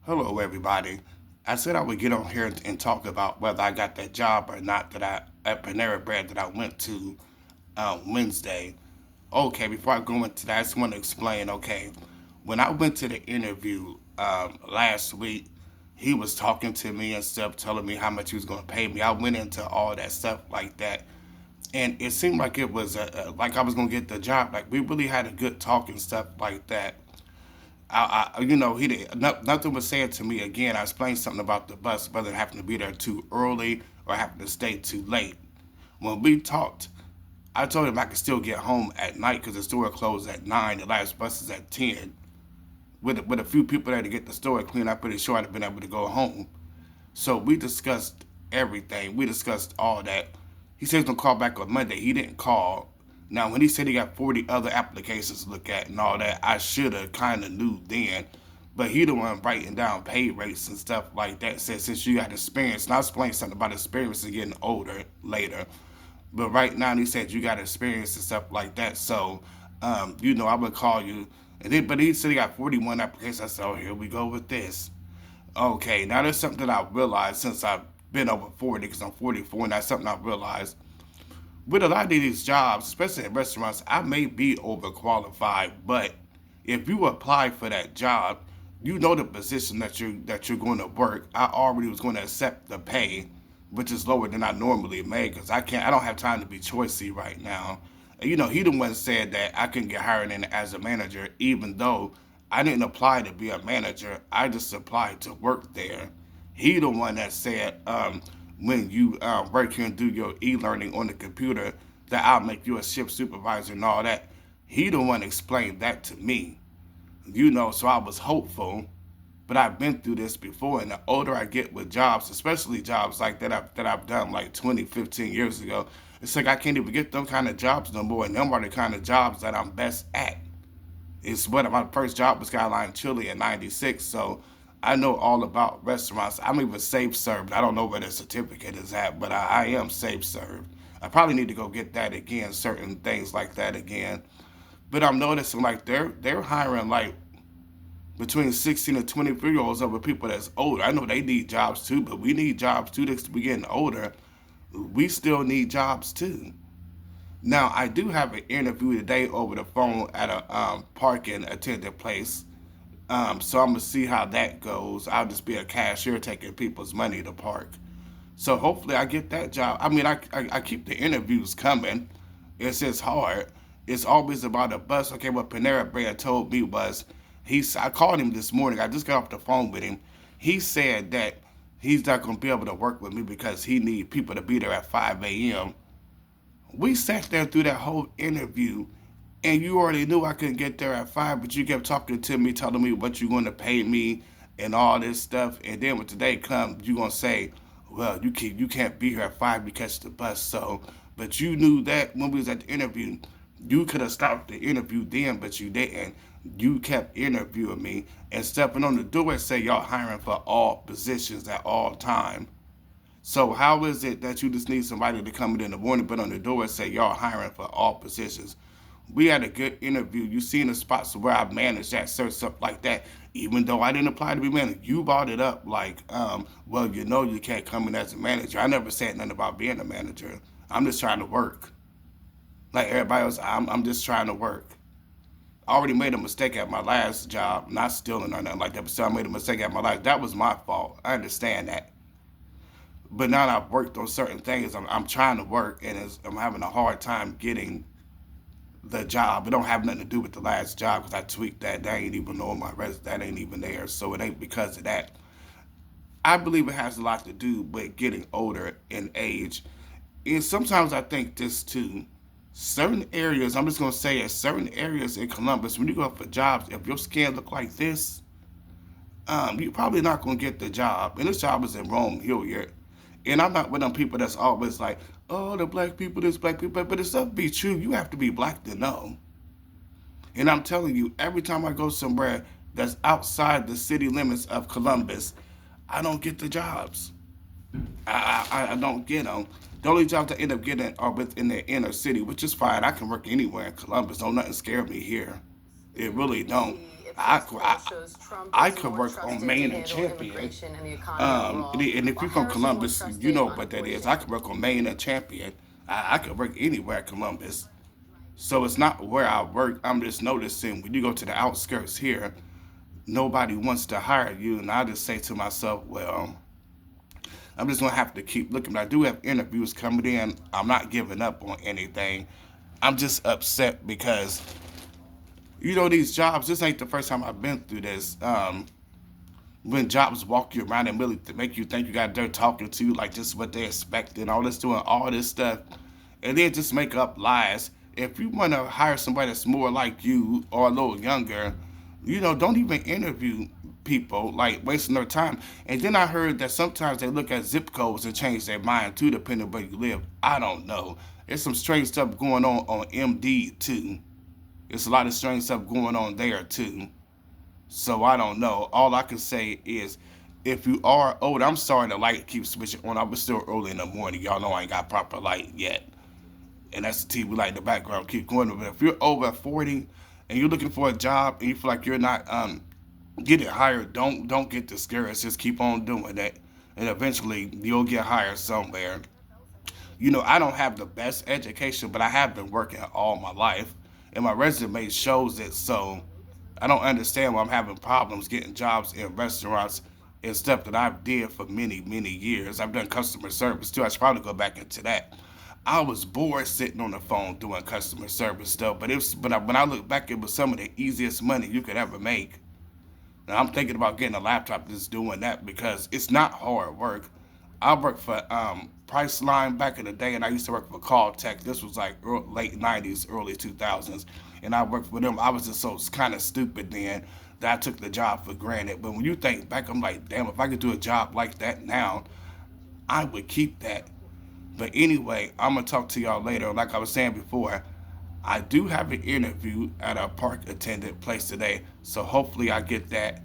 Hello, everybody. I said I would get on here and talk about whether I got that job or not that I at Panera Bread that I went to Wednesday. Okay, before I go into that, I just want to explain. Okay, when I went to the interview last week, he was talking to me and stuff, telling me how much he was going to pay me. I went into all that stuff like that, and it seemed like it was like I was going to get the job. Like we really had a good talk and stuff like that. He did, nothing was said to me again. I explained something about the bus, whether having to be there too early or having to stay too late. When we talked, I told him I could still get home at night because the store closed at 9. The last bus is at 10. With a few people there to get the store clean, I'm pretty sure I'd have been able to go home. So we discussed everything. We discussed all that. He said he's gonna call back on Monday. He didn't call. Now, when he said he got 40 other applications to look at and all that, I should have kind of knew then. But he the one writing down pay rates and stuff like that. Said since you got experience, and I explained something about experience and getting older later. But right now, he said you got experience and stuff like that. So, I would call you. But he said he got 41 applications. I said, oh, here we go with this. Okay, now there's something that I realized since I've been over 40, because I'm 44, and that's something I realized. With a lot of these jobs, especially in restaurants, I may be overqualified, but if you apply for that job, you know the position that you're going to work. I already was going to accept the pay, which is lower than I normally make, because I don't have time to be choicy right now. And, he the one said that I can get hired in as a manager, even though I didn't apply to be a manager. I just applied to work there. He the one that said when you work here and do your e-learning on the computer that I'll make you a shift supervisor and all that. He the one explained that to me. So I was hopeful, but I've been through this before, and the older I get with jobs, especially jobs like that I've done like 20, 15 years ago, it's like I can't even get them kind of jobs no more, and them are the kind of jobs that I'm best at. It's what my first job was Skyline Chili in '96, so I know all about restaurants. I'm even safe served. I don't know where the certificate is at, but I am safe served. I probably need to go get that again, certain things like that again. But I'm noticing like they're hiring like between 16 and 23-year-olds over people that's older. I know they need jobs too, but we need jobs too. Because we getting older, we still need jobs too. Now, I do have an interview today over the phone at a parking attendant place. So I'm gonna see how that goes. I'll just be a cashier taking people's money to park. So hopefully I get that job. I mean, I keep the interviews coming. It's just hard. It's always about a bus. Okay, what Panera Bread told me was I called him this morning. I just got off the phone with him. He said that he's not gonna be able to work with me because he need people to be there at 5 a.m. We sat there through that whole interview, and you already knew I couldn't get there at 5, but you kept talking to me, telling me what you're going to pay me and all this stuff. And then when today comes, you're going to say, well, you can't be here at 5 to catch the bus. So, but you knew that when we was at the interview, you could have stopped the interview then, but you didn't. You kept interviewing me and stepping on the door and say y'all hiring for all positions at all time. So how is it that you just need somebody to come in the morning, but on the door and say y'all hiring for all positions? We had a good interview. You seen the spots where I managed that search stuff like that. Even though I didn't apply to be manager, you brought it up like, well, you can't come in as a manager. I never said nothing about being a manager. I'm just trying to work. Like everybody else, I'm just trying to work. I already made a mistake at my last job, not stealing or nothing like that, but still I made a mistake at my last. That was my fault. I understand that. But now that I've worked on certain things, I'm trying to work, and I'm having a hard time getting the job. It don't have nothing to do with the last job because I tweaked that. That ain't even on my resume. That ain't even there. So it ain't because of that. I believe it has a lot to do with getting older in age. And sometimes I think this too. Certain areas, I'm just gonna say it, certain areas in Columbus, when you go up for jobs, if your skin look like this, you're probably not gonna get the job. And this job is in Rome, Hilliard. And I'm not one of them people that's always like, oh, the black people, this black people. But it's stuff be true. You have to be black to know. And I'm telling you, every time I go somewhere that's outside the city limits of Columbus, I don't get the jobs. I don't get them. The only jobs I end up getting are within the inner city, which is fine. I can work anywhere in Columbus. Don't nothing scare me here. It really don't. I, I, I could work on Maine and Champion. And if you're from Columbus, you know what that is. I could work on Maine and Champion. I could work anywhere in Columbus. So it's not where I work. I'm just noticing when you go to the outskirts here, nobody wants to hire you. And I just say to myself, well, I'm just gonna have to keep looking. But I do have interviews coming in. I'm not giving up on anything. I'm just upset because these jobs. This ain't the first time I've been through this. When jobs walk you around and really make you think you got dirt talking to you like just what they expect and all this doing all this stuff, and then just make up lies. If you want to hire somebody that's more like you or a little younger, don't even interview people like wasting their time. And then I heard that sometimes they look at zip codes and change their mind too, depending on where you live. I don't know. There's some strange stuff going on MD too. There's a lot of strange stuff going on there too. So I don't know. All I can say is, if you are old, I'm sorry the light keeps switching on. I was still early in the morning. Y'all know I ain't got proper light yet, and that's the TV light in the background keep going. But if you're over 40 and you're looking for a job and you feel like you're not getting hired, don't get discouraged. Just keep on doing it, and eventually you'll get hired somewhere. I don't have the best education, but I have been working all my life, and my resume shows it. So I don't understand why I'm having problems getting jobs in restaurants and stuff that I've did for many, many years. I've done customer service too. I should probably go back into that. I was bored sitting on the phone doing customer service stuff, when I look back, it was some of the easiest money you could ever make. Now I'm thinking about getting a laptop just doing that because it's not hard work. I worked for Priceline back in the day, and I used to work for Call Tech. This was like late '90s, early 2000s, and I worked for them. I was just so kind of stupid then that I took the job for granted. But when you think back, I'm like, damn, if I could do a job like that now, I would keep that. But anyway, I'm gonna talk to y'all later. Like I was saying before, I do have an interview at a park attendant place today, so hopefully I get that.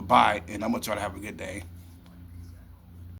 Bye, and I'm gonna try to have a good day.